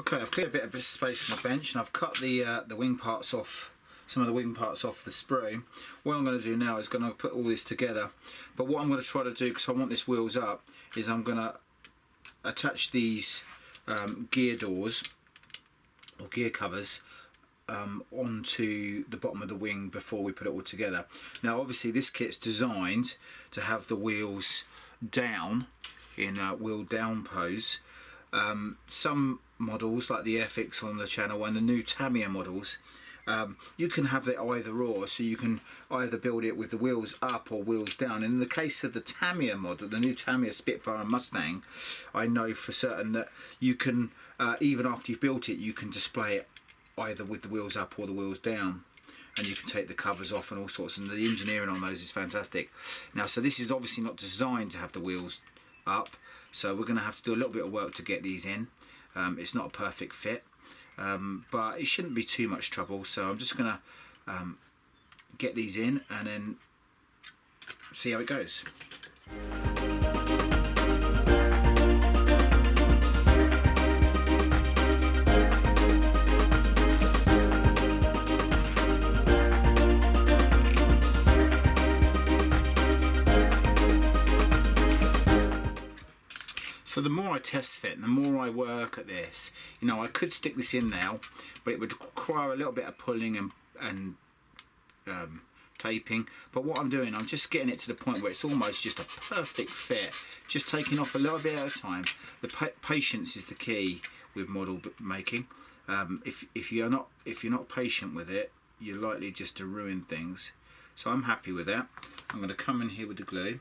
Okay, I've cleared a bit of space on my bench and I've cut the wing parts off, some of the wing parts off the sprue. What I'm going to do now is going to put all this together, but what I'm going to try to do, because I want this wheels up, is I'm going to attach these gear doors or gear covers onto the bottom of the wing before we put it all together. Now obviously this kit's designed to have the wheels down in wheel down pose. Some models like the FX on the channel and the new Tamiya models, you can have it either or, so you can either build it with the wheels up or wheels down. And in the case of the Tamiya model, the new Tamiya Spitfire and Mustang, I know for certain that you can, even after you've built it, you can display it either with the wheels up or the wheels down, and you can take the covers off and all sorts, and the engineering on those is fantastic. Now, so this is obviously not designed to have the wheels up, so we're going to have to do a little bit of work to get these in. It's not a perfect fit, but it shouldn't be too much trouble, so I'm just going to get these in and then see how it goes. So the more I test fit and the more I work at this, you know, I could stick this in now, but it would require a little bit of pulling and taping. But what I'm doing, I'm just getting it to the point where it's almost just a perfect fit, just taking off a little bit at a time. The patience is the key with model making. If you're not patient with it, you're likely just to ruin things. So I'm happy with that. I'm going to come in here with the glue.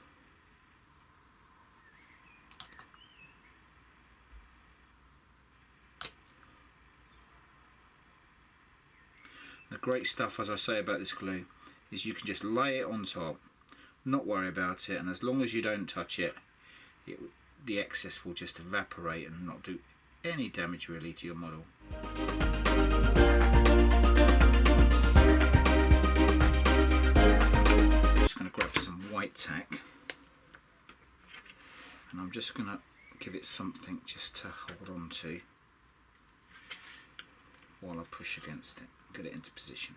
The great stuff, as I say, about this glue is you can just lay it on top, not worry about it, and as long as you don't touch it, the excess will just evaporate and not do any damage really to your model. I'm just going to grab some white tack and I'm just going to give it something just to hold on to while I push against it. Get it into position.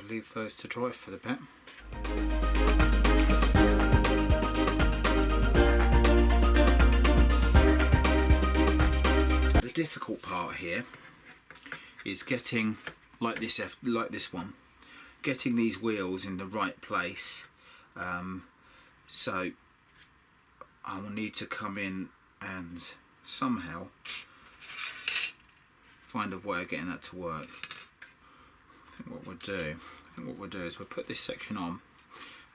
Leave those to dry for the bit. The difficult part here is getting like this one, getting these wheels in the right place. So I will need to come in and somehow find a way of getting that to work. I think what we'll do is we'll put this section on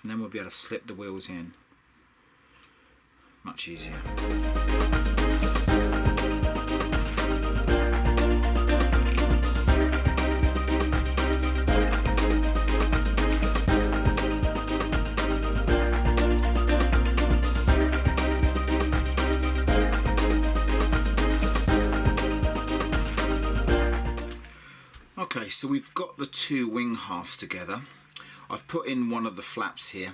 and then we'll be able to slip the wheels in much easier. Okay, so we've got the two wing halves together. I've put in one of the flaps here,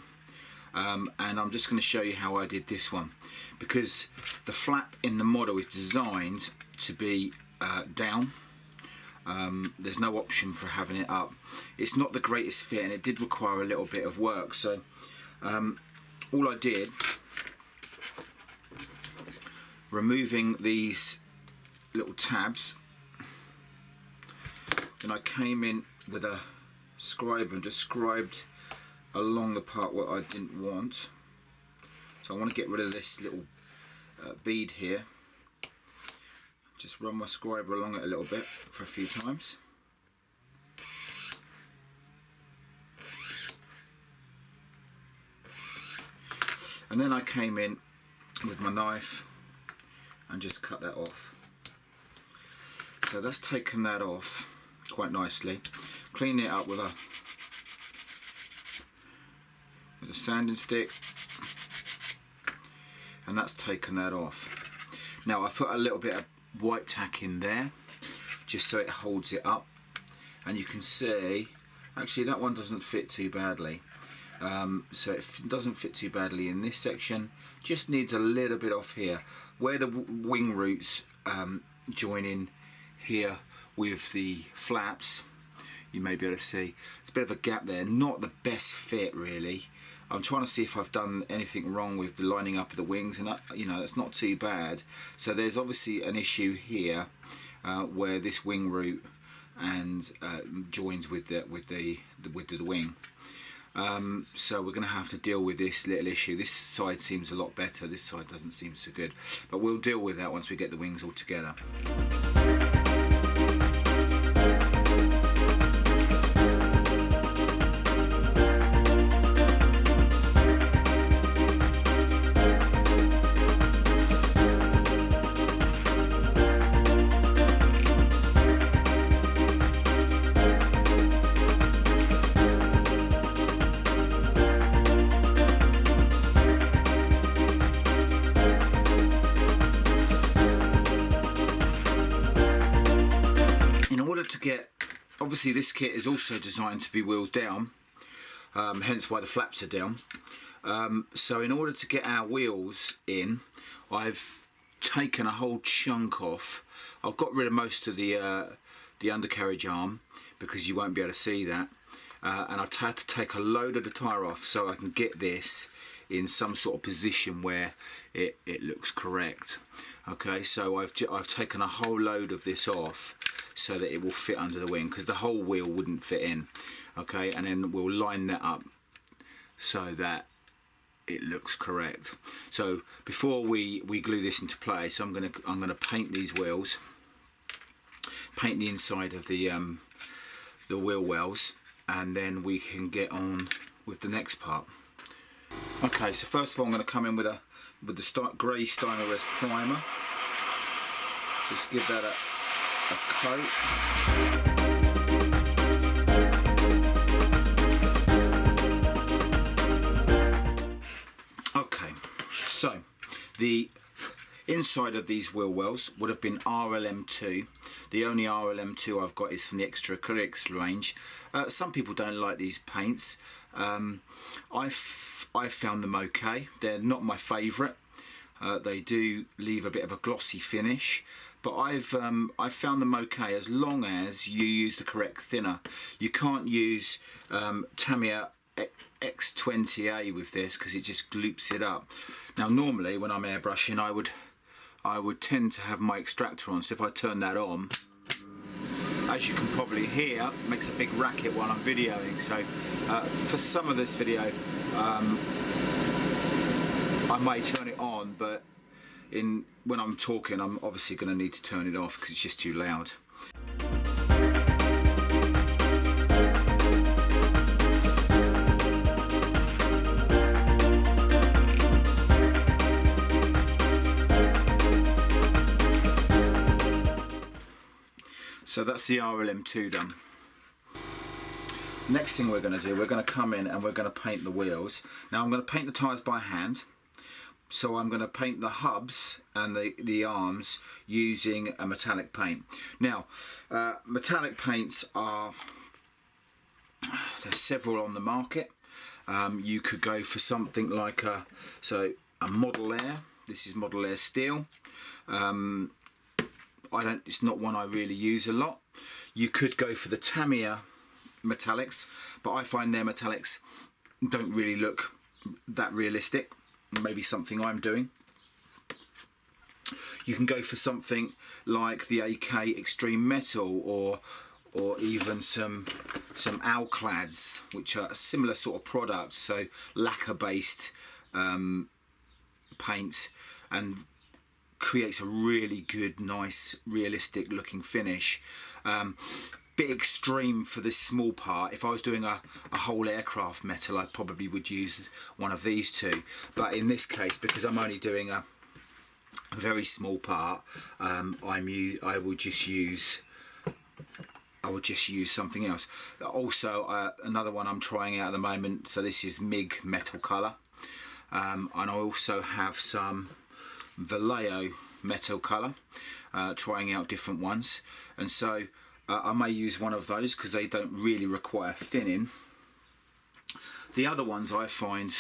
and I'm just going to show you how I did this one, because the flap in the model is designed to be down. There's no option for having it up. It's not the greatest fit and it did require a little bit of work, so all I did, removing these little tabs, and I came in with a scribe and just scribed along the part where I didn't want. So I want to get rid of this little bead here. Just run my scriber along it a little bit for a few times. And then I came in with my knife and just cut that off. So that's taken that off quite nicely. Clean it up with a sanding stick, and that's taken that off. Now I put a little bit of white tack in there just so it holds it up, and you can see actually that one doesn't fit too badly. So it doesn't fit too badly in this section, just needs a little bit off here where the wing roots join in here with the flaps. You may be able to see it's a bit of a gap there, not the best fit really. I'm trying to see if I've done anything wrong with the lining up of the wings, and you know, that's not too bad. So there's obviously an issue here where this wing root and joins with the wing. So we're going to have to deal with this little issue. This side seems a lot better, this side doesn't seem so good, but we'll deal with that once we get the wings all together. Obviously this kit is also designed to be wheels down, hence why the flaps are down. So in order to get our wheels in, I've taken a whole chunk off. I've got rid of most of the undercarriage arm because you won't be able to see that, and I've had to take a load of the tyre off so I can get this in some sort of position where it looks correct. Okay, so I've taken a whole load of this off so that it will fit under the wing, because the whole wheel wouldn't fit in. Okay, and then we'll line that up so that it looks correct. So before we glue this into place, I'm gonna paint these wheels, paint the inside of the wheel wells, and then we can get on with the next part. Okay, so first of all I'm going to come in with the grey Steiner's primer. Just give that a coat. Okay, so the inside of these wheel wells would have been RLM2. The only RLM2 I've got is from the Extra Acrylics range. Some people don't like these paints. I've found them okay. They're not my favourite. They do leave a bit of a glossy finish, but I've found them okay as long as you use the correct thinner. You can't use Tamiya X20A with this because it just gloops it up. Now normally when I'm airbrushing I would tend to have my extractor on, so if I turn that on, as you can probably hear, it makes a big racket while I'm videoing. So for some of this video I may turn it on, but when I'm talking I'm obviously going to need to turn it off because it's just too loud. So that's the RLM2 done. Next thing we're going to do, we're going to come in and we're going to paint the wheels. Now I'm going to paint the tyres by hand. So I'm going to paint the hubs and the arms using a metallic paint. Now, metallic paints there's several on the market. You could go for something like a Model Air. This is Model Air steel. It's not one I really use a lot. You could go for the Tamiya metallics, but I find their metallics don't really look that realistic. Maybe something I'm doing. You can go for something like the AK Extreme Metal or even some Alclads, which are a similar sort of product, so lacquer based paint, and creates a really good, nice, realistic looking finish. Bit extreme for this small part. If I was doing a whole aircraft metal, I probably would use one of these two, but in this case, because I'm only doing a very small part, I would just use something else. Also, another one I'm trying out at the moment, so this is MIG metal colour, and I also have some Vallejo metal colour, trying out different ones, and so I may use one of those because they don't really require thinning. The other ones I find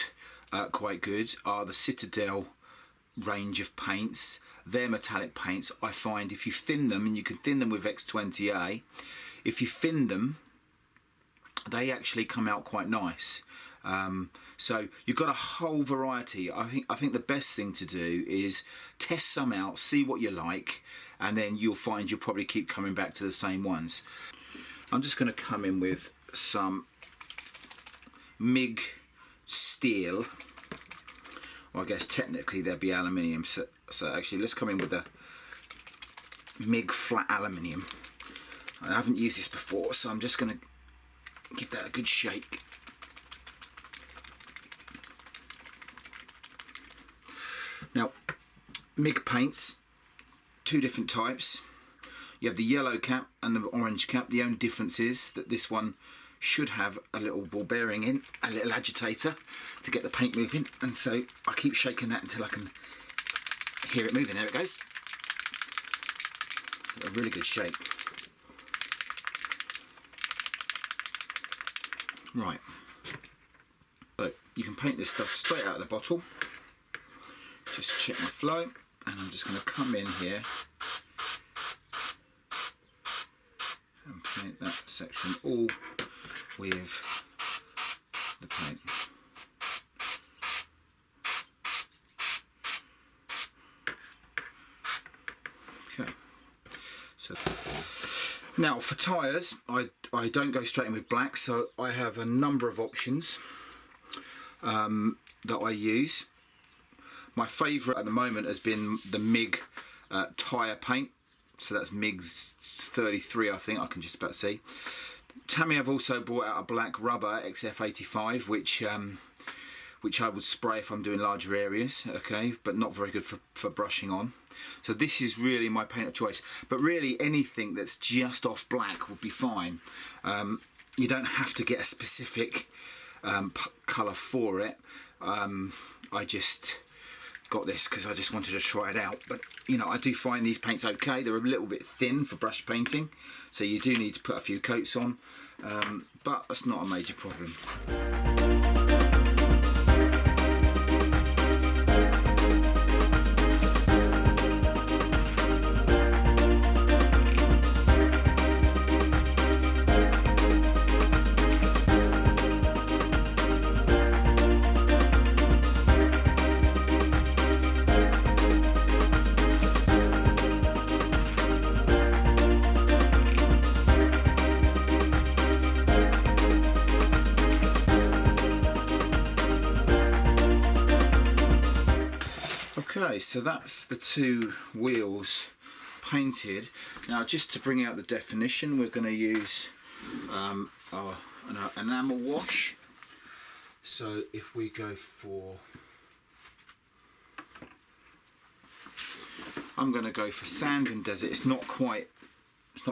quite good are the Citadel range of paints. They're metallic paints. I find if you thin them, and you can thin them with X20A, if you thin them, they actually come out quite nice. So you've got a whole variety. I think the best thing to do is test some out, see what you like, and then you'll find you'll probably keep coming back to the same ones. I'm just going to come in with some MIG steel. Well, I guess technically they'd be aluminium, so actually let's come in with the MIG flat aluminium. I haven't used this before, so I'm just going to give that a good shake. Now, MIG paints, two different types. You have the yellow cap and the orange cap. The only difference is that this one should have a little ball bearing in, a little agitator to get the paint moving, and so I keep shaking that until I can hear it moving. There it goes. A really good shake. Right, so you can paint this stuff straight out of the bottle. Just check my flow, and I'm just going to come in here and paint that section all with the paint. Okay, so now for tyres, I don't go straight in with black, so I have a number of options that I use. My favourite at the moment has been the MIG tyre paint, so that's MIG's 33, I think, I can just about see. Tammy have also brought out a black rubber XF85, which I would spray if I'm doing larger areas, okay, but not very good for brushing on. So this is really my paint of choice, but really anything that's just off black would be fine. You don't have to get a specific colour for it. I just got this because I just wanted to try it out, but you know, I do find these paints okay. They're a little bit thin for brush painting, so you do need to put a few coats on, but that's not a major problem. Okay, so that's the two wheels painted. Now, just to bring out the definition, we're going to use an enamel wash. So if we go for, I'm going to go for Sand and Desert. It's not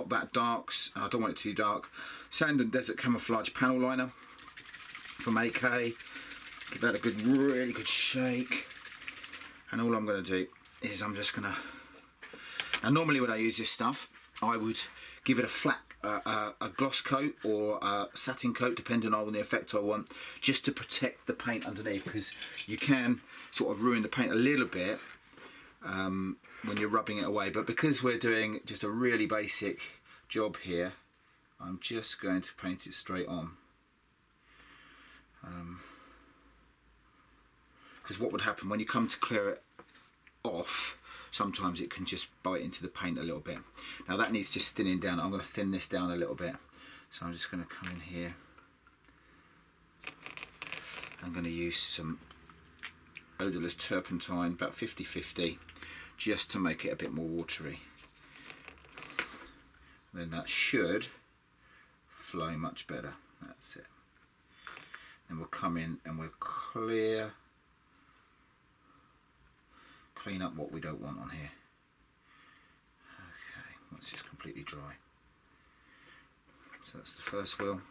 that dark. I don't want it too dark. Sand and Desert Camouflage Panel Liner from AK. Give that a really good shake. And all I'm going to do is I'm just going to, now normally when I use this stuff, I would give it a flat, a gloss coat or a satin coat, depending on the effect I want, just to protect the paint underneath, because you can sort of ruin the paint a little bit when you're rubbing it away. But because we're doing just a really basic job here, I'm just going to paint it straight on. Because what would happen when you come to clear it off, sometimes it can just bite into the paint a little bit. Now that needs just thinning down. I'm going to thin this down a little bit, so I'm just going to come in here. I'm going to use some odorless turpentine, about 50-50, just to make it a bit more watery. Then that should flow much better. That's it. Then we'll come in and we'll clean up what we don't want on here. Okay, once it's completely dry. So that's the first wheel.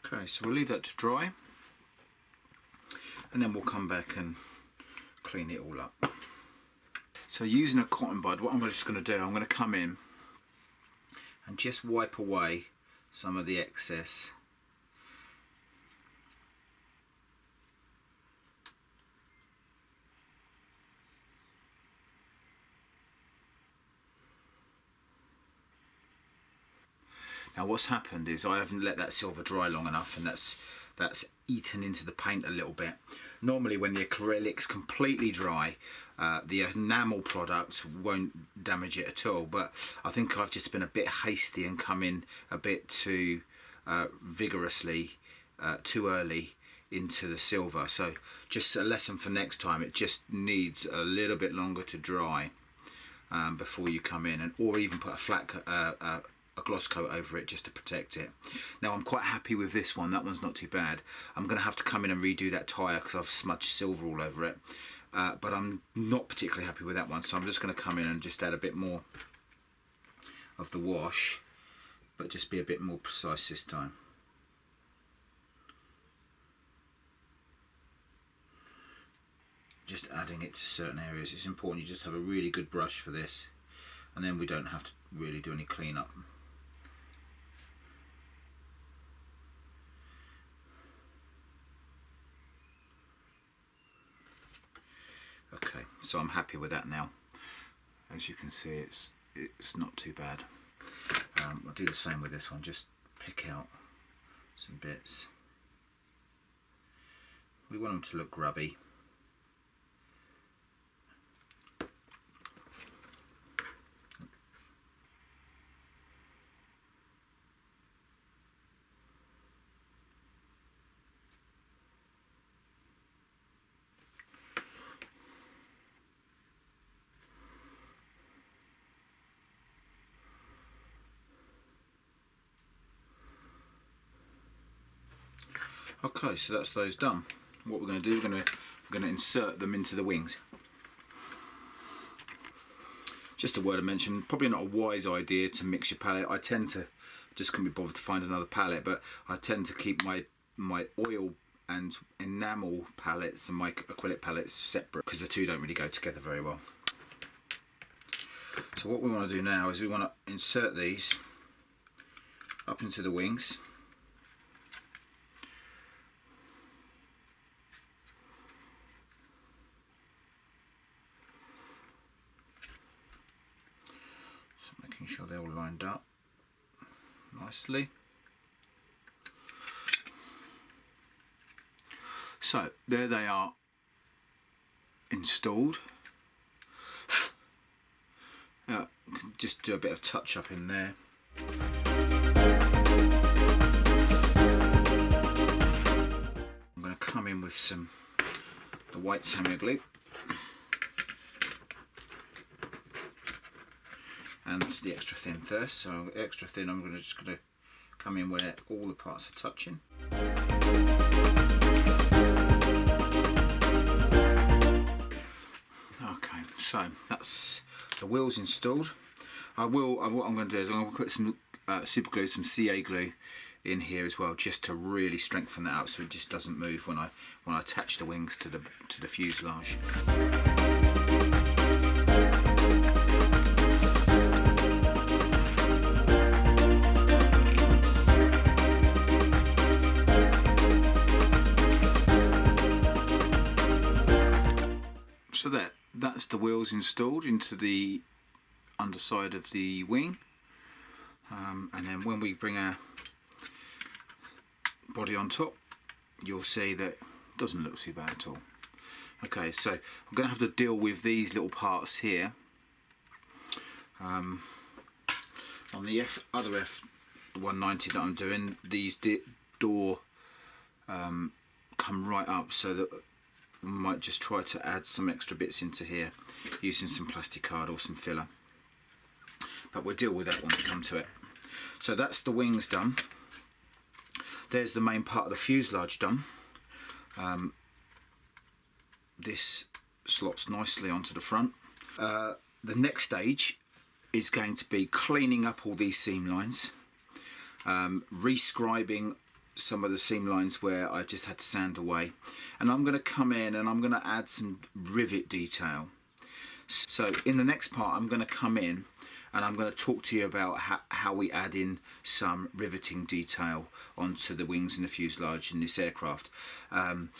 Okay, so we'll leave that to dry, and then we'll come back and clean it all up. So using a cotton bud, what I'm just going to do, I'm going to come in and just wipe away some of the excess. Now what's happened is I haven't let that silver dry long enough, and that's eaten into the paint a little bit. Normally when the acrylic's completely dry, the enamel product won't damage it at all, but I think I've just been a bit hasty and come in a bit too vigorously, too early into the silver. So just a lesson for next time, it just needs a little bit longer to dry before you come in, and or even put a flat a gloss coat over it just to protect it. Now I'm quite happy with this one. That one's not too bad. I'm going to have to come in and redo that tyre because I've smudged silver all over it, but I'm not particularly happy with that one, so I'm just going to come in and just add a bit more of the wash, but just be a bit more precise this time. Just adding it to certain areas. It's important you just have a really good brush for this, and then we don't have to really do any cleanup. Okay, so I'm happy with that now. As you can see, it's not too bad. I'll do the same with this one. Just pick out some bits. We want them to look grubby. Okay, so that's those done. What we're going to do, we're going to insert them into the wings. Just a word of mention, probably not a wise idea to mix your palette. I tend to, just couldn't be bothered to find another palette, but I tend to keep my oil and enamel palettes and my acrylic palettes separate because the two don't really go together very well. So what we want to do now is we want to insert these up into the wings. Making sure they're all lined up nicely. So there they are installed. Just do a bit of touch up in there. I'm going to come in with the white Hasegawa glue and the extra thin first. So extra thin, I'm just going to come in where all the parts are touching. Okay, so that's the wheels installed. What I'm going to do is I'm going to put some super glue, some CA glue, in here as well, just to really strengthen that out so it just doesn't move when I attach the wings to the fuselage. So that's the wheels installed into the underside of the wing, and then when we bring our body on top, you'll see that it doesn't look too bad at all. Okay, so I'm going to have to deal with these little parts here. On the other F190 that I'm doing, these door come right up, so that we might just try to add some extra bits into here using some plastic card or some filler, but we'll deal with that when we come to it. So that's the wings done. There's the main part of the fuselage done. This slots nicely onto the front. The next stage is going to be cleaning up all these seam lines, rescribing some of the seam lines where I just had to sand away, and I'm going to come in and I'm going to add some rivet detail. So in the next part I'm going to come in and I'm going to talk to you about how we add in some riveting detail onto the wings and the fuselage in this aircraft. I'm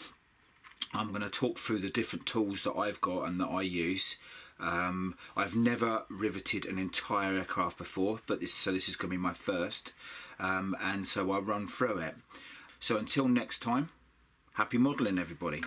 going to talk through the different tools that I've got and that I use. I've never riveted an entire aircraft before, but this is going to be my first, and so I'll run through it. So until next time, happy modelling everybody.